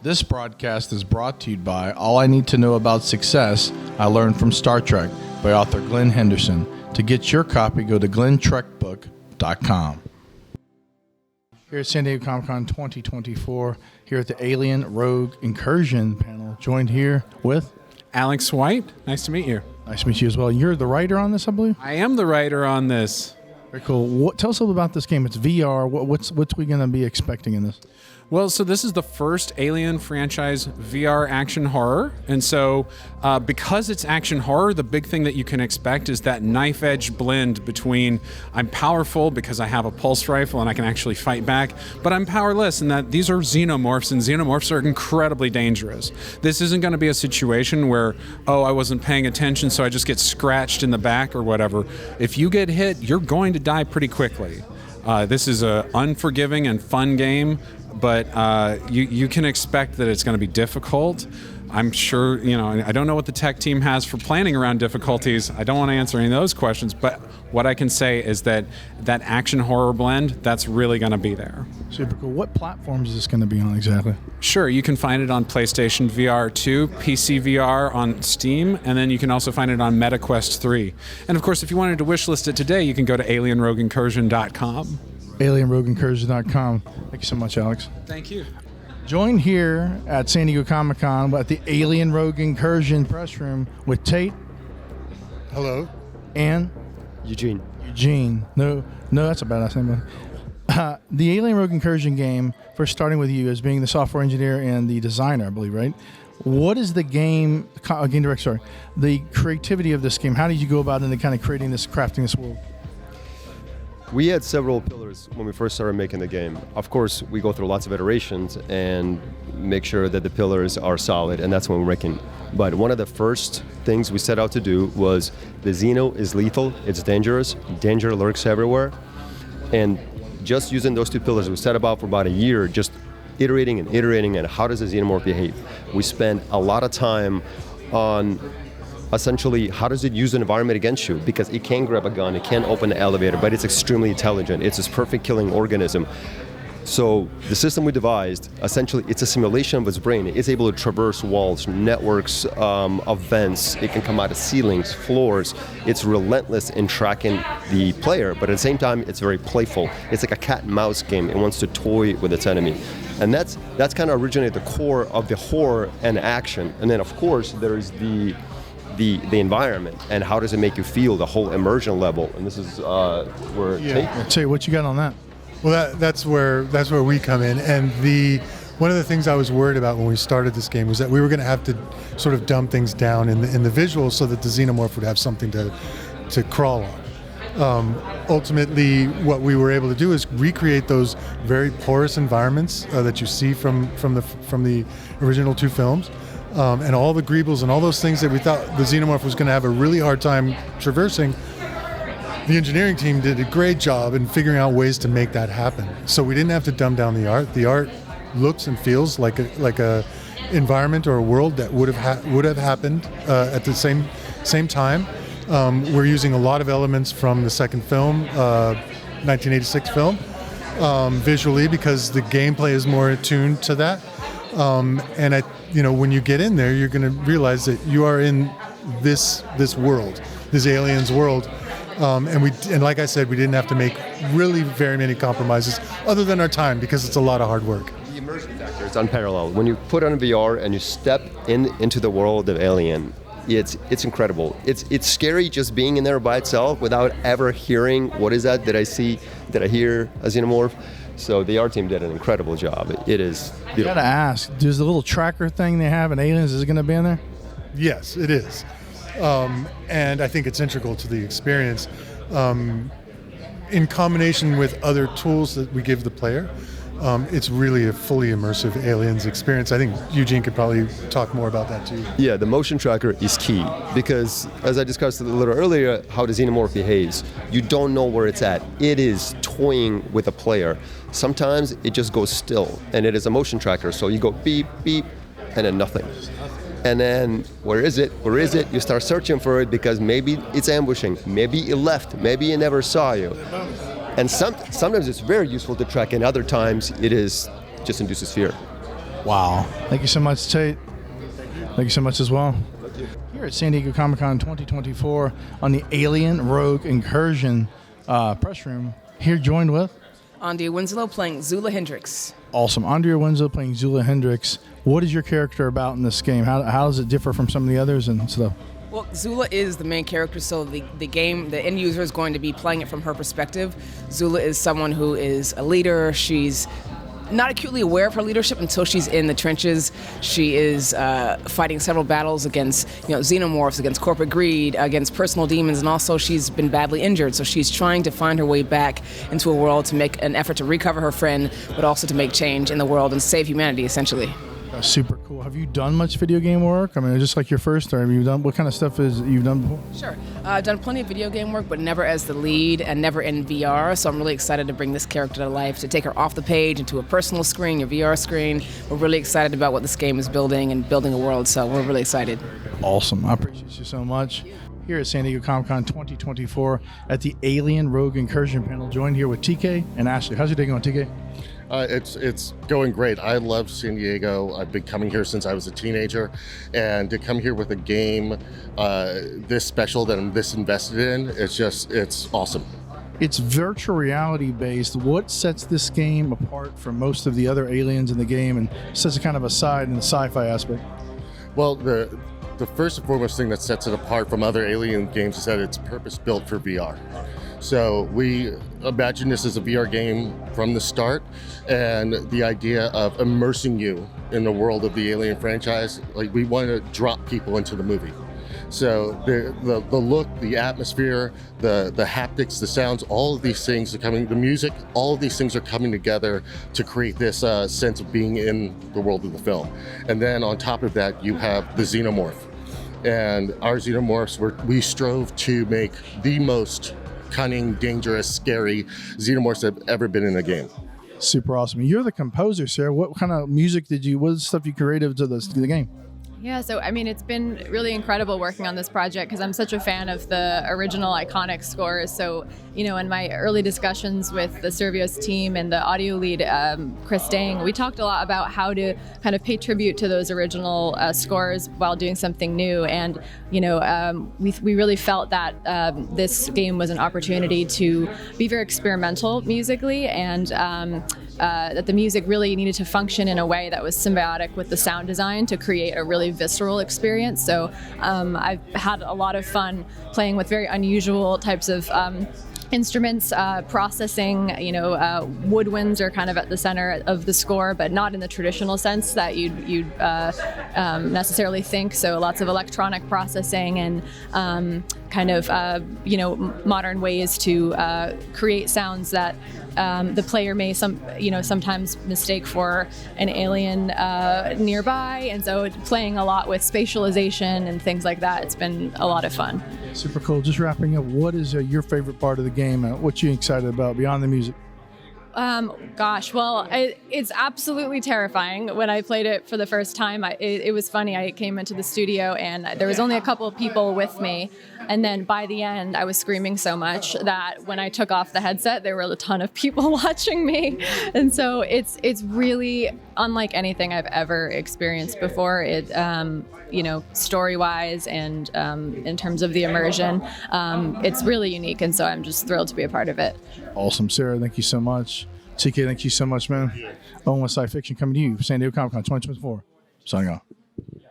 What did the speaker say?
This broadcast is brought to you by All I Need to Know About Success, I Learned from Star Trek by author Glenn Henderson. To get your copy, go to glenntrekbook.com. Here at San Diego Comic-Con 2024, here at the Alien Rogue Incursion panel, joined here with Alex White. Nice to meet you. Nice to meet you as well. You're the writer on this, I believe? I am the writer on this. Very cool. Tell us a little about this game. It's VR. What's we going to be expecting in this? Well, so this is the first Alien franchise VR action horror. And so because it's action horror, the big thing that you can expect is that knife-edge blend between I'm powerful because I have a pulse rifle and I can actually fight back, but I'm powerless in that these are xenomorphs, and xenomorphs are incredibly dangerous. This isn't going to be a situation where, oh, I wasn't paying attention, so I just get scratched in the back or whatever. If you get hit, you're going to die pretty quickly. This is an unforgiving and fun game, but you can expect that it's going to be difficult. I'm sure, I don't know what the tech team has for planning around difficulties. I don't want to answer any of those questions, but what I can say is that action horror blend, that's really going to be there. Super cool. What platforms is this going to be on exactly? Sure, you can find it on PlayStation VR 2, PC VR on Steam, and then you can also find it on MetaQuest 3. And of course, if you wanted to wishlist it today, you can go to alienrogueincursion.com. alienrogueincursion.com. Thank you so much, Alex. Thank you. Joined here at San Diego Comic-Con at the Alien Rogue Incursion press room with Tate. Hello. And Eugene. No, that's a badass name. The Alien Rogue Incursion game, first starting with you as being the software engineer and the designer, I believe, right? What is the game director, the creativity of this game? How did you go about it kind of crafting this world? We had several pillars when we first started making the game. Of course, we go through lots of iterations and make sure that the pillars are solid, and that's when we're making. But one of the first things we set out to do was the Xeno is lethal, it's dangerous, danger lurks everywhere. And just using those two pillars, we set about for about a year just iterating and how does the Xenomorph behave. We spent a lot of time on essentially, how does it use an environment against you? Because it can grab a gun, it can open the elevator, but it's extremely intelligent. It's this perfect killing organism. So the system we devised, essentially, it's a simulation of its brain. It's able to traverse walls, networks of vents. It can come out of ceilings, floors. It's relentless in tracking the player, but at the same time, it's very playful. It's like a cat and mouse game. It wants to toy with its enemy. And that's kind of originated the core of the horror and action. And then, of course, there's the environment and how does it make you feel, the whole immersion level, and this is where Say what you got on that. Well, that's where we come in, and one of the things I was worried about when we started this game was that we were going to have to sort of dumb things down in the visuals so that the Xenomorph would have something to crawl on. Ultimately, what we were able to do is recreate those very porous environments that you see from the original two films. And all the greebles and all those things that we thought the Xenomorph was going to have a really hard time traversing, the engineering team did a great job in figuring out ways to make that happen. So we didn't have to dumb down the art. The art looks and feels like a environment or a world that would have happened at the same time. We're using a lot of elements from the second film, 1986 film, visually, because the gameplay is more attuned to that. And when you get in there, you're going to realize that you are in this world, this aliens world, and like I said, we didn't have to make really very many compromises, other than our time, because it's a lot of hard work. The immersion factor is unparalleled. When you put on VR and you step into the world of Alien, it's incredible. It's scary just being in there by itself without ever hearing what is that? Did I hear a Xenomorph? So the art team did an incredible job. It is beautiful. I gotta ask, does the little tracker thing they have in Aliens, is it gonna be in there? Yes, it is. And I think it's integral to the experience. In combination with other tools that we give the player, it's really a fully immersive Aliens experience. I think Eugene could probably talk more about that too. Yeah, the motion tracker is key because, as I discussed a little earlier, how the Xenomorph behaves. You don't know where it's at. It is toying with a player. Sometimes it just goes still, and it is a motion tracker. So you go beep, beep, and then nothing. And then, where is it? You start searching for it because maybe it's ambushing. Maybe it left. Maybe it never saw you. And sometimes it's very useful to track, and other times it is just induces fear. Wow. Thank you so much, Tate. Thank you so much as well. Here at San Diego Comic-Con 2024 on the Alien Rogue Incursion press room, here joined with Andrea Winslow playing Zula Hendricks. awesome Andrea Winslow playing Zula Hendricks. What is your character about in this game? How does it differ from some of the others and stuff? Well, Zula is the main character, so the game, the end user is going to be playing it from her perspective. Zula is someone who is a leader. She's not acutely aware of her leadership until she's in the trenches. She is fighting several battles against, xenomorphs, against corporate greed, against personal demons, and also she's been badly injured. So she's trying to find her way back into a world to make an effort to recover her friend, but also to make change in the world and save humanity, essentially. Super cool. Have you done much video game work? I mean, just like your first, or have you done, what kind of stuff is you've done before? Sure. I've done plenty of video game work, but never as the lead and never in VR. So I'm really excited to bring this character to life, to take her off the page into a personal screen, your VR screen. We're really excited about what this game is building and building a world. So we're really excited. Awesome. I appreciate you so much. Here at San Diego Comic-Con 2024 at the Alien Rogue Incursion panel, joined here with TK and Ashley. How's your day going, TK? It's going great. I love San Diego. I've been coming here since I was a teenager, and to come here with a game this special that I'm this invested in, it's awesome. It's virtual reality based. What sets this game apart from most of the other aliens in the game and sets a kind of aside in the sci-fi aspect? Well, the first and foremost thing that sets it apart from other Alien games is that it's purpose-built for VR. So we imagine this as a VR game from the start, and the idea of immersing you in the world of the Alien franchise, like we want to drop people into the movie. So the look, the atmosphere, the haptics, the sounds, all of these things are coming, the music, all of these things are coming together to create this sense of being in the world of the film. And then on top of that, you have the Xenomorph. And our Xenomorphs, we strove to make the most cunning, dangerous, scary Xenomorphs that have ever been in a game. Super awesome. You're the composer, Sarah. What kind of music what is the stuff you created to the game? Yeah, so I mean, it's been really incredible working on this project because I'm such a fan of the original iconic scores. So, in my early discussions with the Servios team and the audio lead, Chris Dang, we talked a lot about how to kind of pay tribute to those original scores while doing something new. And, we really felt that this game was an opportunity to be very experimental musically, and that the music really needed to function in a way that was symbiotic with the sound design to create a really visceral experience. So I've had a lot of fun playing with very unusual types of instruments, processing, woodwinds are kind of at the center of the score, but not in the traditional sense that you'd necessarily think. So lots of electronic processing and modern ways to create sounds that the player may sometimes mistake for an alien nearby, and so playing a lot with spatialization and things like that. It's been a lot of fun. Super cool. Just wrapping up, what is your favorite part of the game? What you excited about beyond the music? It's absolutely terrifying. When I played it for the first time, it was funny. I came into the studio and there was only a couple of people with me. And then by the end, I was screaming so much that when I took off the headset, there were a ton of people watching me. And so it's really unlike anything I've ever experienced before. It, story-wise and in terms of the immersion, it's really unique. And so I'm just thrilled to be a part of it. Awesome. Sarah, thank you so much. TK, thank you so much, man. Owen with Sci Fiction coming to you, San Diego Comic-Con 2024. Signing off.